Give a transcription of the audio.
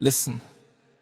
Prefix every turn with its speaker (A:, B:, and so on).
A: Listen،